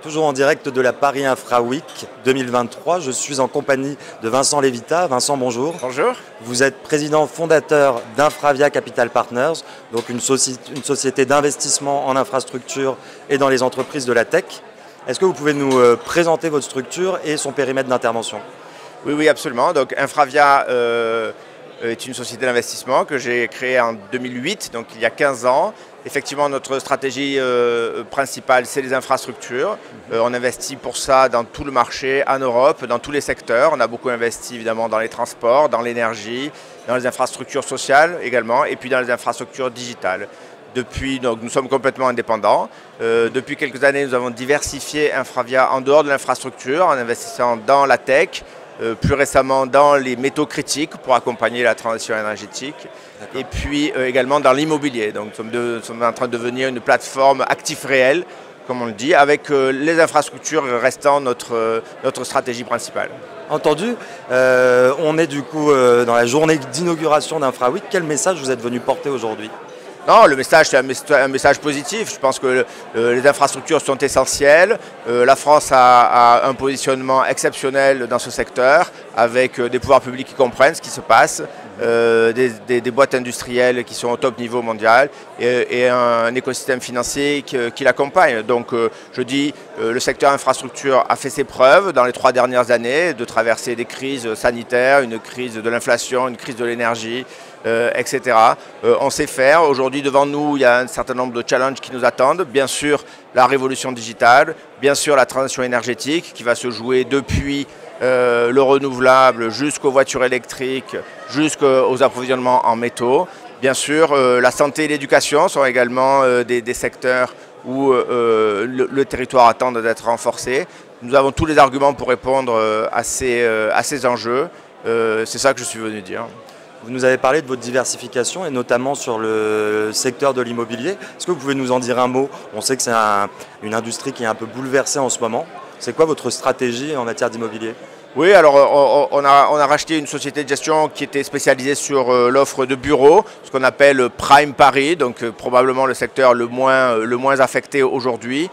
Toujours en direct de la Paris Infra Week 2023, je suis en compagnie de Vincent Levita. Vincent, bonjour. Bonjour. Vous êtes président fondateur d'Infravia Capital Partners, donc une société d'investissement en infrastructure et dans les entreprises de la tech. Est-ce que vous pouvez nous présenter votre structure et son périmètre d'intervention? Oui, absolument. Donc Infravia est une société d'investissement que j'ai créée en 2008, donc il y a 15 ans. Effectivement, notre stratégie principale, c'est les infrastructures. On investit pour ça dans tout le marché, en Europe, dans tous les secteurs. On a beaucoup investi évidemment dans les transports, dans l'énergie, dans les infrastructures sociales également, et puis dans les infrastructures digitales. Donc, nous sommes complètement indépendants. Depuis quelques années, nous avons diversifié Infravia en dehors de l'infrastructure, en investissant dans la tech, plus récemment dans les métaux critiques pour accompagner la transition énergétique, et puis également dans l'immobilier. Donc nous sommes en train de devenir une plateforme actif réel, comme on le dit, avec les infrastructures restant notre stratégie principale. Entendu. On est du coup dans la journée d'inauguration d'InfraWeek. Quel message vous êtes venu porter aujourd'hui? Non, le message, c'est un message positif. Je pense que les infrastructures sont essentielles. La France a un positionnement exceptionnel dans ce secteur, avec des pouvoirs publics qui comprennent ce qui se passe, des boîtes industrielles qui sont au top niveau mondial et un écosystème financier qui l'accompagne. Donc je dis, le secteur infrastructure a fait ses preuves dans les 3 dernières années, de traverser des crises sanitaires, une crise de l'inflation, une crise de l'énergie, etc. On sait faire. Aujourd'hui, devant nous, il y a un certain nombre de challenges qui nous attendent. Bien sûr, la révolution digitale, bien sûr, la transition énergétique qui va se jouer depuis le renouvelable jusqu'aux voitures électriques, jusqu'aux approvisionnements en métaux. Bien sûr, la santé et l'éducation sont également des secteurs où le territoire attend d'être renforcé. Nous avons tous les arguments pour répondre à ces enjeux. C'est ça que je suis venu dire. Vous nous avez parlé de votre diversification et notamment sur le secteur de l'immobilier. Est-ce que vous pouvez nous en dire un mot? On sait que c'est une industrie qui est un peu bouleversée en ce moment. C'est quoi votre stratégie en matière d'immobilier? Oui, alors on a racheté une société de gestion qui était spécialisée sur l'offre de bureaux, ce qu'on appelle Prime Paris, donc probablement le secteur le moins affecté aujourd'hui.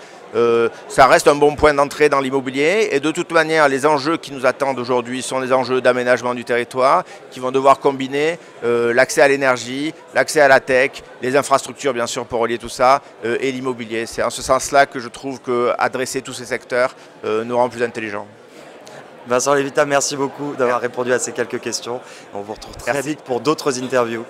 Ça reste un bon point d'entrée dans l'immobilier et de toute manière les enjeux qui nous attendent aujourd'hui sont des enjeux d'aménagement du territoire qui vont devoir combiner l'accès à l'énergie, l'accès à la tech, les infrastructures bien sûr pour relier tout ça et l'immobilier. C'est en ce sens-là que je trouve qu'adresser tous ces secteurs nous rend plus intelligents. Vincent Levita, merci beaucoup d'avoir répondu à ces quelques questions. On vous retrouve très vite pour d'autres interviews.